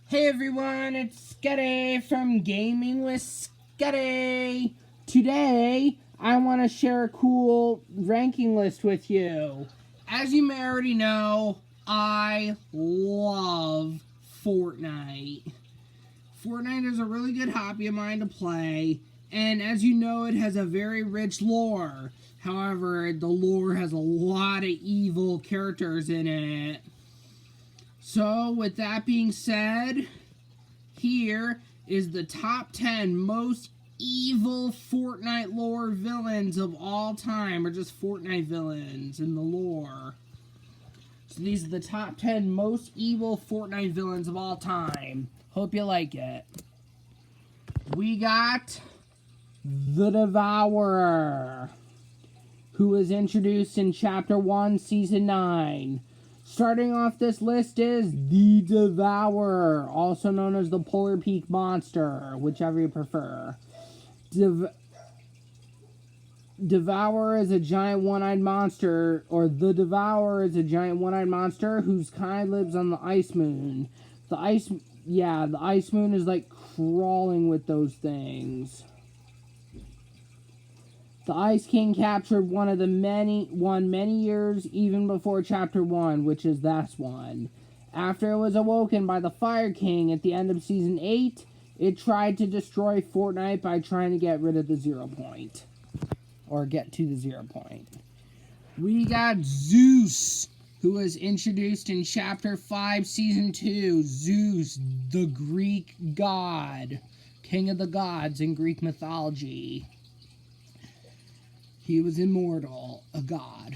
Hey everyone, it's Scuddy from Gaming with Scuddy. Today, I want to share a cool ranking list with you. As you may already know, I love Fortnite. Fortnite is a really good hobby of mine to play, and as you know, it has a very rich lore. However, the lore has a lot of evil characters in it. So, with that being said, here is the top 10 most evil Fortnite lore villains of all time, or just Fortnite villains in the lore. So these are the top 10 most evil Fortnite villains of all time. Hope you like it. We got the Devourer, who was introduced in Chapter 1, Season 9. Starting off this list is the Devourer, also known as the Polar Peak Monster, whichever you prefer. Devourer is a giant one-eyed monster, or the Devourer is a giant one-eyed monster whose kind lives on the Ice Moon. The Ice Moon is like crawling with those things. The Ice King captured one many years even before Chapter 1, which is this one. After it was awoken by the Fire King at the end of Season 8, it tried to destroy Fortnite by trying to get rid of the 0 point. Or get to the 0 point. We got Zeus, who was introduced in Chapter 5, Season 2. Zeus, the Greek god. King of the gods in Greek mythology. He was immortal, a god.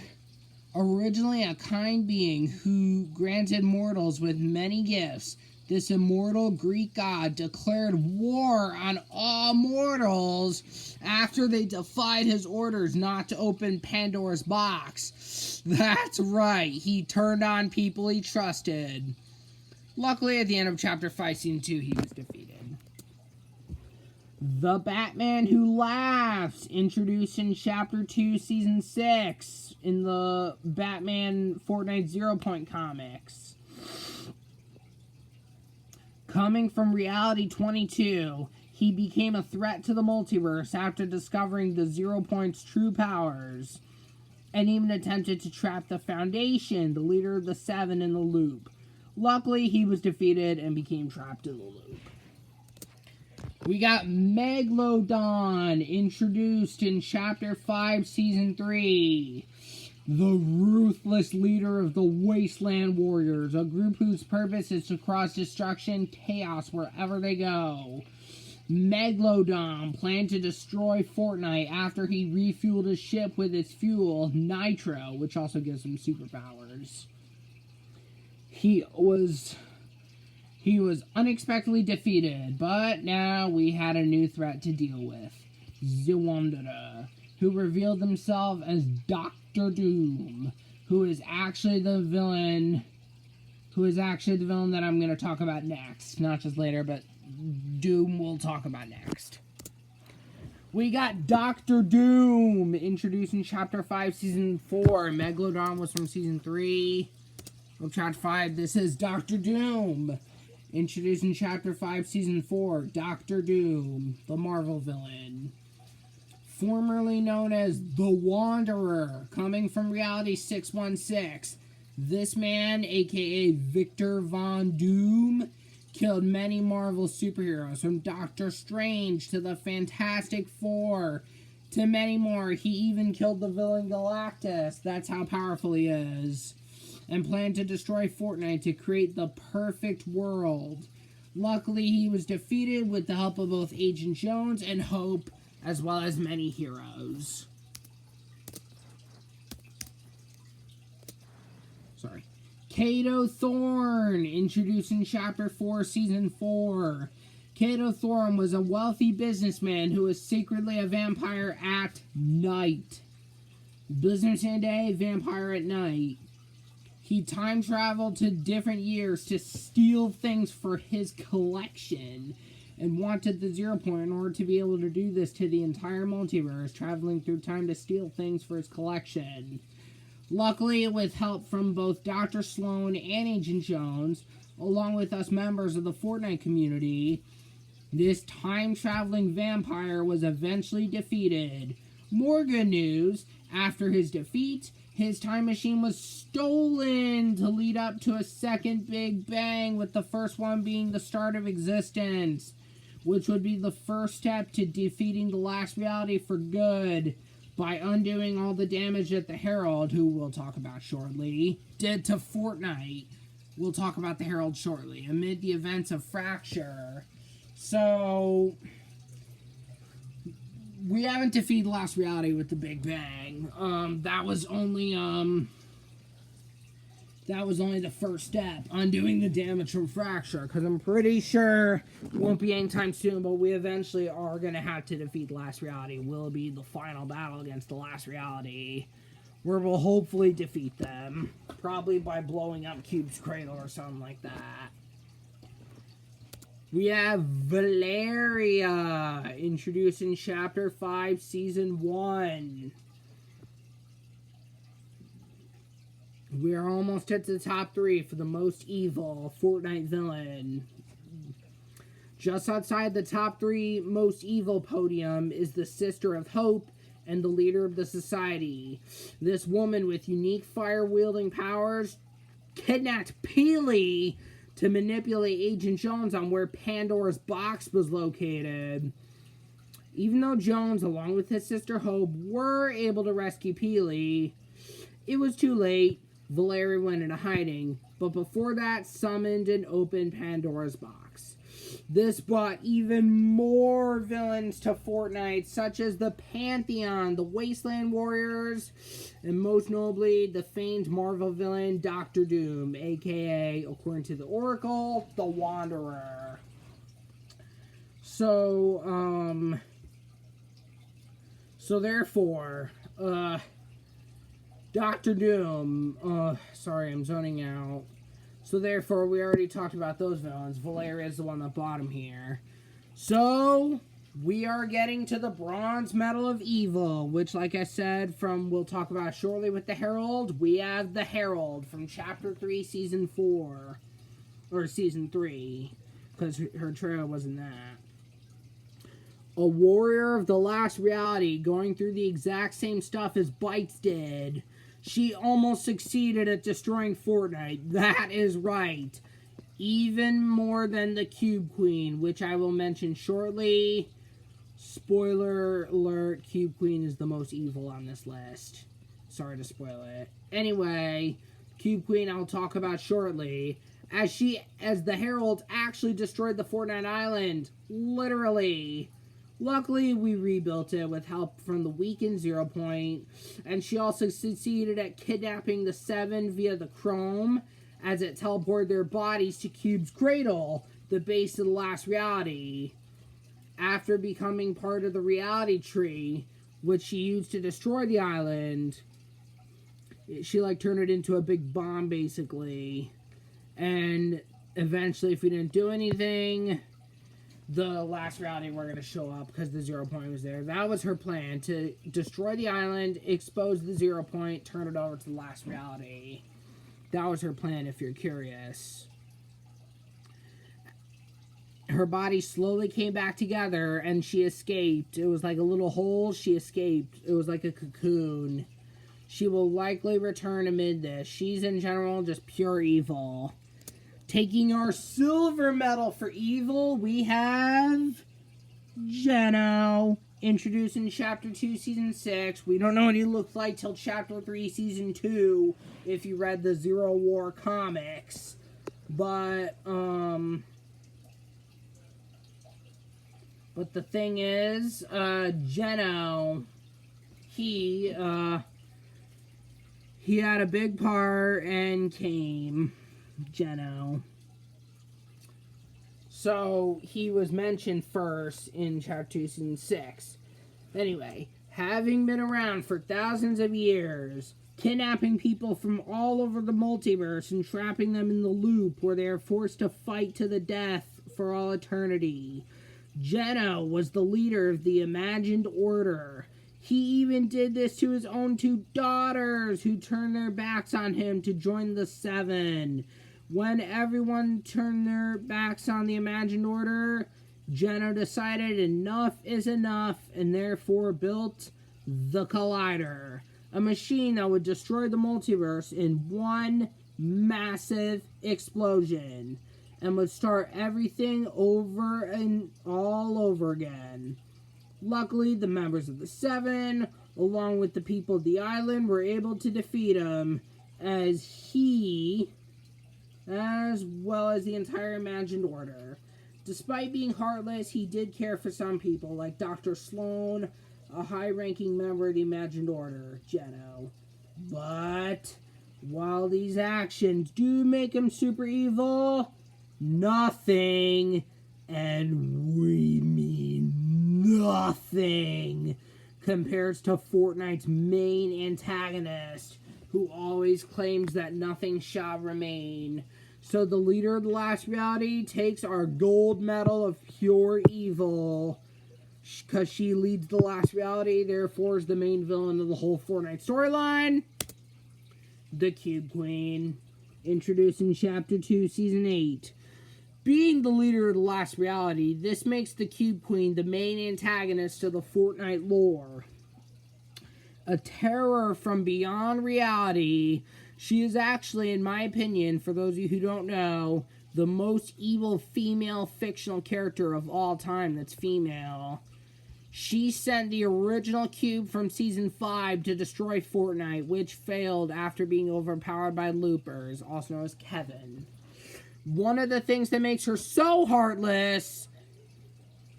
Originally a kind being who granted mortals with many gifts, this immortal Greek god declared war on all mortals after they defied his orders not to open Pandora's box. That's right, he turned on people he trusted. Luckily, at the end of Chapter 5, Season 2, he was defeated. The Batman Who Laughs, introduced in Chapter 2, Season 6, in the Batman Fortnite 0 Point comics. Coming from Reality 22, he became a threat to the multiverse after discovering the 0 Point's true powers, and even attempted to trap the Foundation, the leader of the Seven, in the loop. Luckily, he was defeated and became trapped in the loop. We got Megalodon, introduced in Chapter 5, Season 3. The ruthless leader of the Wasteland Warriors, a group whose purpose is to cause destruction, chaos wherever they go. Megalodon planned to destroy Fortnite after he refueled his ship with its fuel, Nitro, which also gives him superpowers. He was unexpectedly defeated, but now we had a new threat to deal with. The Wanderer, who revealed himself as Dr. Doom, who is actually the villain that I'm going to talk about next. Not just later, but Doom we'll talk about next. We got Dr. Doom, introduced in Chapter 5, Season 4. Megalodon was from Season 3. Of Chapter 5, this is Dr. Doom. Introduced in Chapter 5, Season 4, Dr. Doom, the Marvel villain. Formerly known as the Wanderer, coming from Reality 616. This man, aka Victor Von Doom, killed many Marvel superheroes, from Doctor Strange to the Fantastic Four, to many more. He even killed the villain Galactus. That's how powerful he is. And planned to destroy Fortnite to create the perfect world. Luckily, he was defeated with the help of both Agent Jones and Hope, as well as many heroes. Kato Thorne, introduced in Chapter 4, Season 4. Kato Thorne was a wealthy businessman who was secretly a vampire at night. Businessman day, vampire at night. He time traveled to different years to steal things for his collection and wanted the 0 Point in order to be able to do this to the entire multiverse, traveling through time to steal things for his collection. Luckily, with help from both Dr. Sloan and Agent Jones, along with us members of the Fortnite community, this time-traveling vampire was eventually defeated. More good news, after his defeat, his time machine was stolen to lead up to a second Big Bang, with the first one being the start of existence, which would be the first step to defeating the last reality for good by undoing all the damage that the Herald, who we'll talk about shortly, did to Fortnite. We'll talk about the Herald shortly, amid the events of Fracture. So, we haven't defeated the last reality with the Big Bang. That was only the first step, undoing the damage from Fracture, because I'm pretty sure it won't be anytime soon, but we eventually are going to have to defeat the last reality. Will be the final battle against the last reality, where we'll hopefully defeat them, probably by blowing up Cube's cradle or something like that. We have Valeria, introduced in Chapter 5, Season 1. We are almost at the top 3 for the most evil Fortnite villain. Just outside the top 3 most evil podium is the Sister of Hope and the leader of the society. This woman with unique fire-wielding powers kidnapped Peely to manipulate Agent Jones on where Pandora's box was located. Even though Jones, along with his sister Hope, were able to rescue Peely, it was too late. Valeria went into hiding, but before that, summoned and opened Pandora's box. This brought even more villains to Fortnite, such as the Pantheon, the Wasteland Warriors, and most notably, the famed Marvel villain, Dr. Doom, aka, according to the Oracle, the Wanderer. So therefore, Dr. Doom, sorry, I'm zoning out. So therefore, we already talked about those villains. Valeria is the one at the bottom here. So, we are getting to the Bronze Medal of Evil, which, like I said, we'll talk about shortly with the Herald. We have the Herald from Chapter 3, Season 4. Or Season 3, because her trailer wasn't that. A warrior of the last reality, going through the exact same stuff as Bites did. She almost succeeded at destroying Fortnite. That is right. Even more than the Cube Queen, which I will mention shortly. Spoiler alert, Cube Queen is the most evil on this list. Sorry to spoil it. Anyway, Cube Queen I'll talk about shortly. As the Herald actually destroyed the Fortnite Island. Literally. Luckily, we rebuilt it with help from the weakened 0 Point, and she also succeeded at kidnapping the 7 via the Chrome, as it teleported their bodies to Cube's cradle, the base of the last reality. After becoming part of the reality tree, which she used to destroy the island, she turned it into a big bomb, basically. And eventually, if we didn't do anything, the last reality were going to show up because the 0 Point was there. That was her plan, to destroy the island, expose the 0 Point, turn it over to the last reality. That was her plan, if you're curious. Her body slowly came back together, and she escaped. It was like a little hole. She escaped. It was like a cocoon. She will likely return amid this. She's, in general, just pure evil. Taking our silver medal for evil, we have Geno, introduced in Chapter 2, Season 6. We don't know what he looked like till Chapter 3, Season 2, if you read the Zero War comics. But the thing is, Geno, he had a big part and came. Geno. So, he was mentioned first in Chapter 2, Season 6. Anyway, having been around for thousands of years, kidnapping people from all over the multiverse and trapping them in the loop where they are forced to fight to the death for all eternity, Geno was the leader of the imagined order. He even did this to his own 2 daughters, who turned their backs on him to join the 7. When everyone turned their backs on the imagined order, Jenna decided enough is enough and therefore built the Collider, a machine that would destroy the multiverse in one massive explosion and would start everything over and all over again. Luckily, the members of the Seven, along with the people of the island, were able to defeat him, as well as the entire imagined order. Despite being heartless, he did care for some people, like Dr. Sloan, a high-ranking member of the imagined order, Geno. But while these actions do make him super evil, nothing, and we mean nothing, compares to Fortnite's main antagonist, who always claims that nothing shall remain. So the leader of the last reality takes our gold medal of pure evil, because she leads the last reality, therefore is the main villain of the whole Fortnite storyline. The Cube Queen, introduced in Chapter 2, Season 8. Being the leader of the last reality, this makes the Cube Queen the main antagonist to the Fortnite lore. A terror from beyond reality, she is actually, in my opinion, for those of you who don't know, the most evil female fictional character of all time that's female. She sent the original cube from Season 5 to destroy Fortnite, which failed after being overpowered by loopers, also known as Kevin. One of the things that makes her so heartless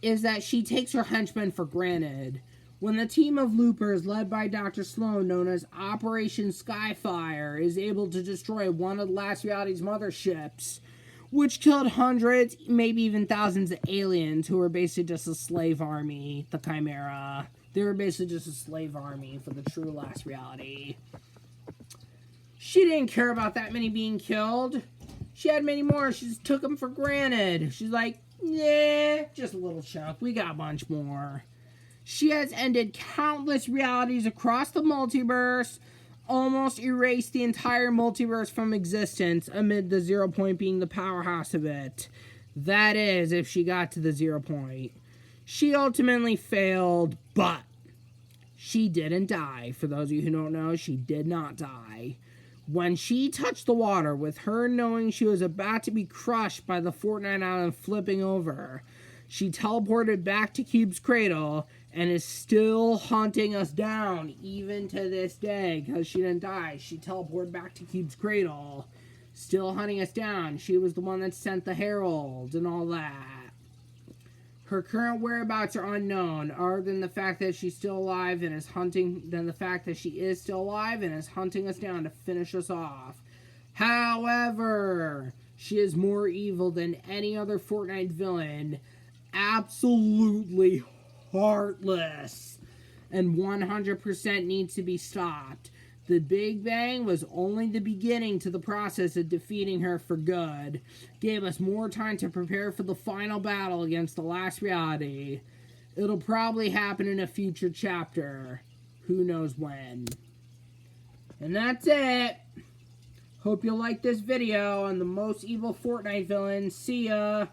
is that she takes her henchmen for granted. When the team of loopers led by Dr. Sloan, known as Operation Skyfire, is able to destroy one of the last reality's motherships, which killed hundreds, maybe even thousands of aliens who were basically just a slave army, the Chimera. They were basically just a slave army for the true last reality. She didn't care about that many being killed. She had many more. She just took them for granted. She's like, nah, just a little chunk. We got a bunch more. She has ended countless realities across the multiverse, almost erased the entire multiverse from existence, amid the 0 point being the powerhouse of it. That is, if she got to the 0 point. She ultimately failed, but she didn't die. For those of you who don't know, she did not die. When she touched the water, with her knowing she was about to be crushed by the Fortnite island flipping over, she teleported back to Cube's cradle and is still hunting us down, even to this day, because she didn't die. She teleported back to Cube's cradle, still hunting us down. She was the one that sent the heralds and all that. Her current whereabouts are unknown, other than the fact that she's still alive and is hunting, us down to finish us off. However, she is more evil than any other Fortnite villain, absolutely heartless, and 100% needs to be stopped. The Big Bang was only the beginning to the process of defeating her for good. Gave us more time to prepare for the final battle against the last reality. It'll probably happen in a future chapter. Who knows when. And that's it. Hope you liked this video on the most evil Fortnite villain. See ya.